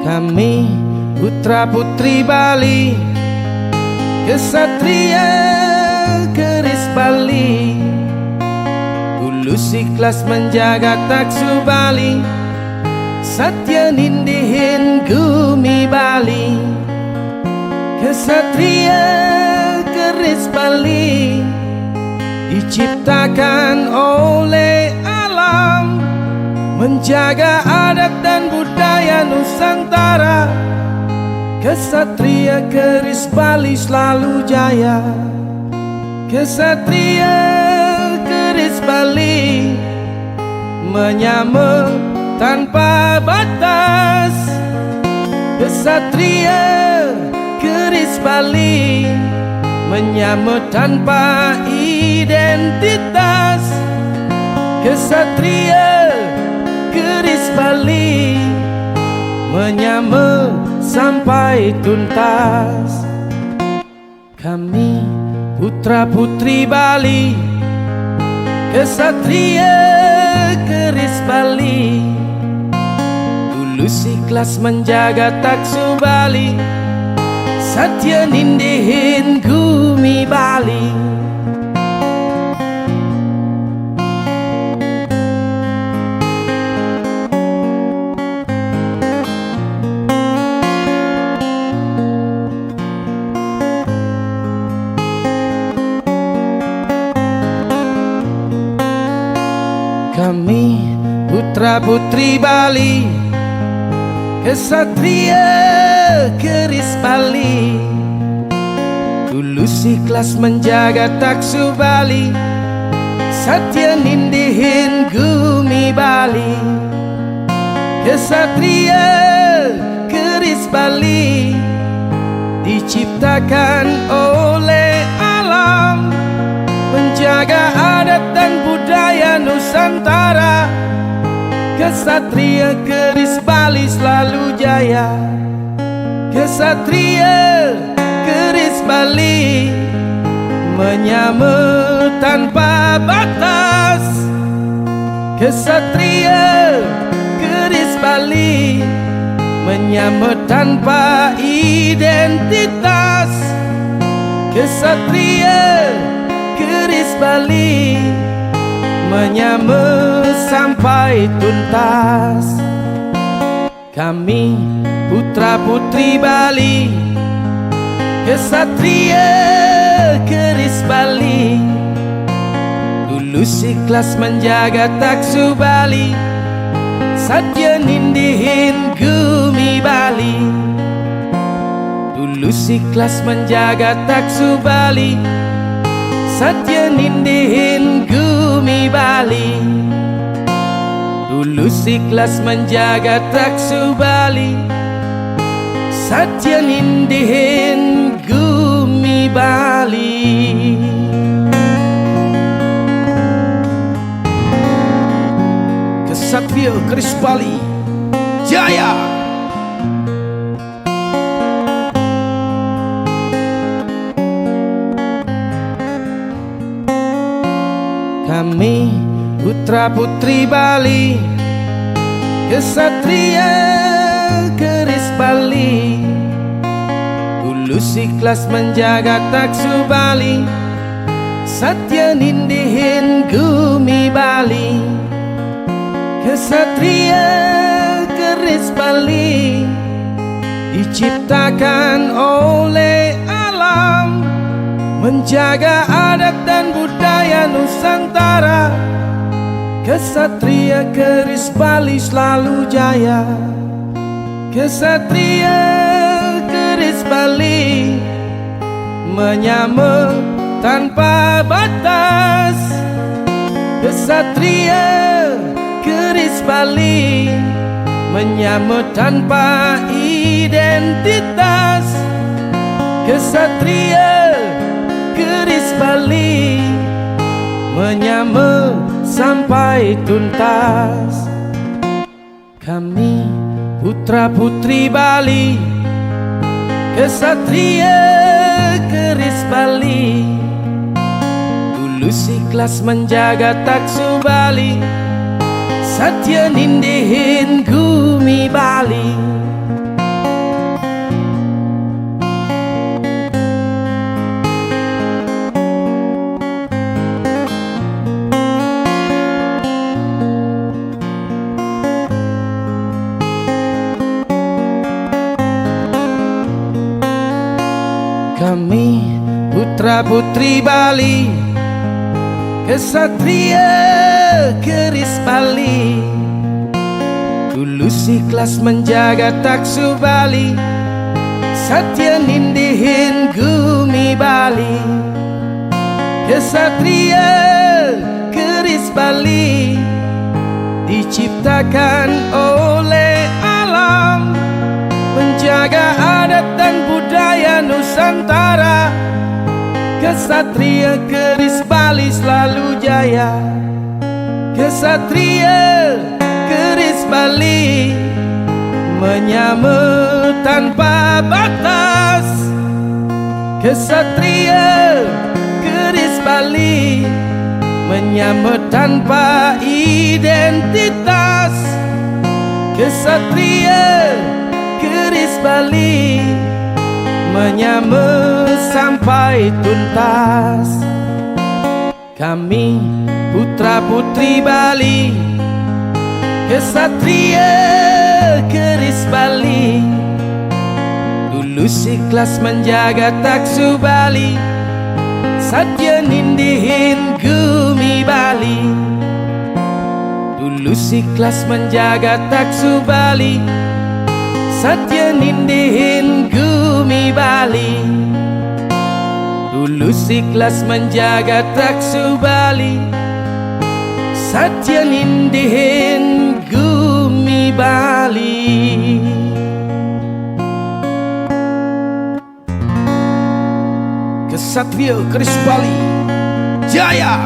Kami putra putri Bali, kesatria keris Bali, tulus ikhlas menjaga taksu Bali, satya nindihin gumi Bali. Kesatria keris Bali diciptakan oleh alam, menjaga adat dan budaya Nusantara. Kesatria keris Bali selalu jaya. Kesatria keris Bali menyamar tanpa batas. Kesatria keris Bali menyamar tanpa identitas. Kesatria keris Bali menyamar sampai tuntas. Kami putra putri Bali, kesatria keris Bali, tulus ikhlas menjaga taksu Bali, satya nindihin gumi Bali. Kami putra putri Bali, kesatria keris Bali, tulus ikhlas menjaga taksu Bali, satya nindihin gumi Bali. Kesatria keris Bali diciptakan oleh alam, menjaga adat dan budaya Nusantara. Kesatria keris Bali selalu jaya. Kesatria keris Bali menyamar tanpa batas. Kesatria keris Bali menyamar tanpa identitas. Kesatria keris Bali menyamar sampai tuntas. Kami putra putri Bali, kesatria keris Bali, tulus ikhlas menjaga taksu Bali, satya nindihin gumi Bali. Tulus ikhlas menjaga taksu Bali, satya nindihin gumi Bali. Tulus ikhlas menjaga taksu Bali, satya nindihin gumi Bali. Kesatria keris Bali jaya. Kami putra putri Bali, kesatria keris Bali, tulus ikhlas menjaga taksu Bali, satya nindihin gumi Bali. Kesatria keris Bali diciptakan oleh alam, menjaga adat dan budaya Nusantara. Kesatria keris Bali selalu jaya. Kesatria keris Bali menyamar tanpa batas. Kesatria keris Bali menyamar tanpa identitas. Kesatria keris Bali menyamar sampai tuntas. Kami putra putri Bali, kesatria keris Bali, tulus ikhlas menjaga taksu Bali, satya nindihin gumi Bali. Kami putra putri Bali, kesatria keris Bali, tulus ikhlas menjaga taksu Bali, satya nindihin gumi Bali. Kesatria keris Bali diciptakan oleh alam, menjaga adat dan budaya Nusantara. Kesatria keris Bali selalu jaya. Kesatria keris Bali menyamar tanpa batas. Kesatria keris Bali menyamar tanpa identitas. Kesatria keris Bali menyamar sampai tuntas. Kami putra putri Bali, kesatria keris Bali, tulus ikhlas menjaga taksu Bali, satya nindihin gumi Bali. Tulus ikhlas menjaga taksu Bali, satya nindihin gumi Bali. Tulus ikhlas menjaga taksu Bali, satya nindihin gumi Bali. Kesatria keris Bali jaya.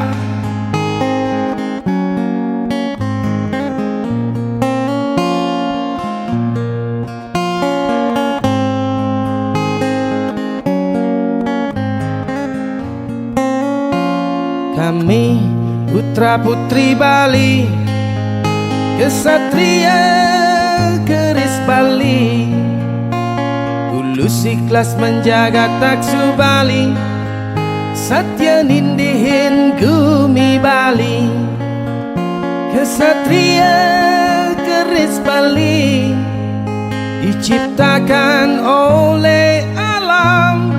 Kami putra putri Bali, kesatria keris Bali, tulus ikhlas menjaga taksu Bali, satya nindihin gumi Bali. Kesatria keris Bali diciptakan oleh alam,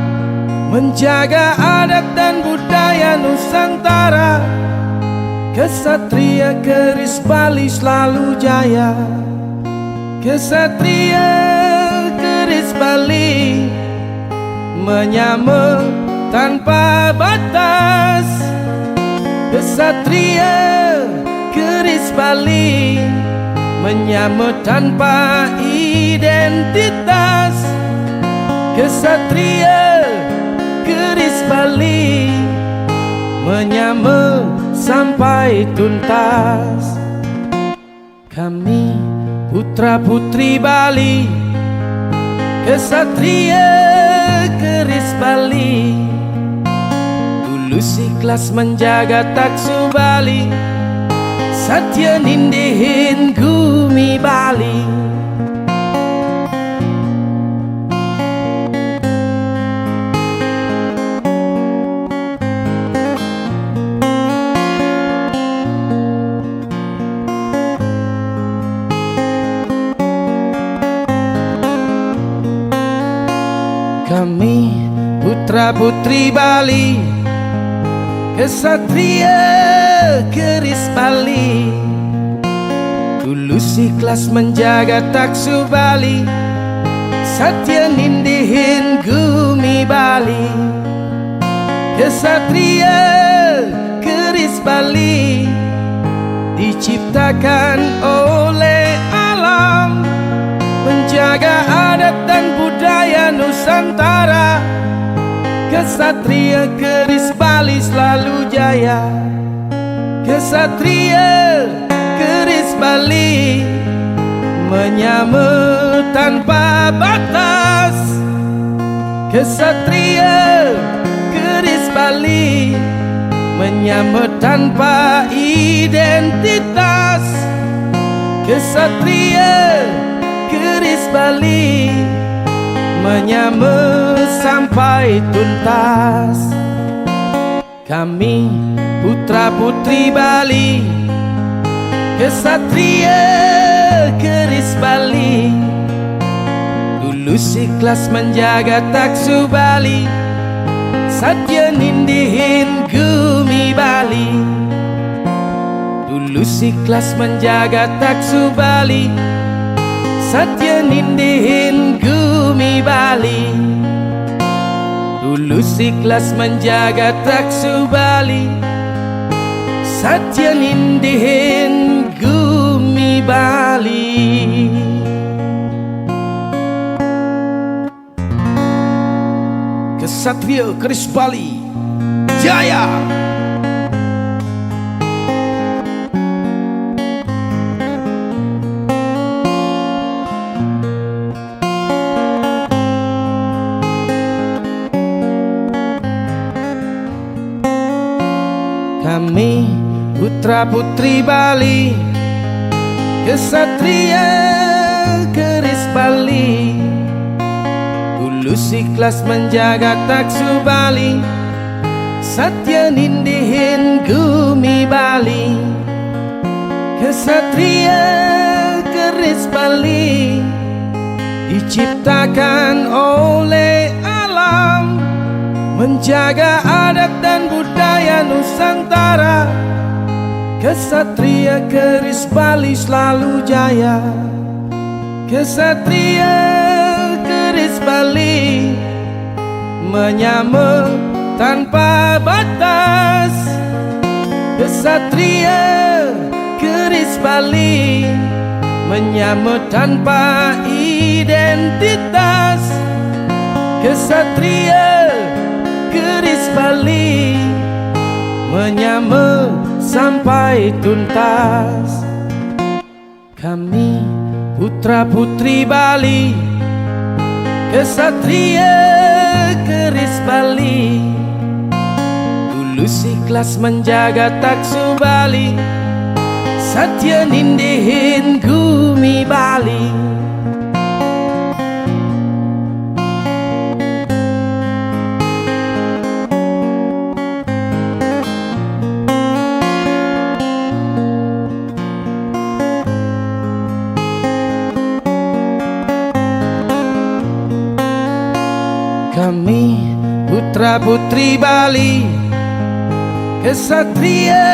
menjaga adat dan budaya Nusantara. Kesatria keris Bali selalu jaya. Kesatria keris Bali menyamar tanpa batas. Kesatria keris Bali menyamar tanpa identitas. Kesatria keris Bali menyamar sampai tuntas. Kami putra putri Bali, kesatria keris Bali, tulus ikhlas menjaga taksu Bali, satya nindihin gumi Bali. Kami putra putri Bali, kesatria keris Bali, tulus ikhlas menjaga taksu Bali, satya nindihin gumi Bali. Kesatria keris Bali diciptakan oleh alam, menjaga adat dan budaya Nusantara. Kesatria keris Bali selalu jaya. Kesatria keris Bali menyamar tanpa batas. Kesatria keris Bali menyamar tanpa identitas. Kesatria keris Bali menyamar sampai tuntas. Kami putra putri Bali, kesatria keris Bali, tulus ikhlas menjaga taksu Bali, Satya nindihin Gumi Bali. Tulus ikhlas menjaga taksu Bali. Satya nindihin Gumi Bali. Tulus ikhlas menjaga taksu Bali. Satya nindihin Gumi Bali. Kesatria keris Bali Jaya. Kami putra putri Bali, kesatria keris Bali. Tulus ikhlas menjaga taksu Bali. Satya nindihin Gumi Bali. Kesatria keris Bali diciptakan oleh alam, menjaga adat dan budaya Nusantara. Kesatria keris Bali selalu jaya. Kesatria keris Bali menyamar tanpa batas. Kesatria keris Bali menyamar tanpa identitas. Kesatria keris Bali menyamar sampai tuntas. Kami putra putri Bali, kesatria keris Bali. Tulus ikhlas menjaga taksu Bali. Satya nindihin Gumi Bali. Kami putra putri Bali, kesatria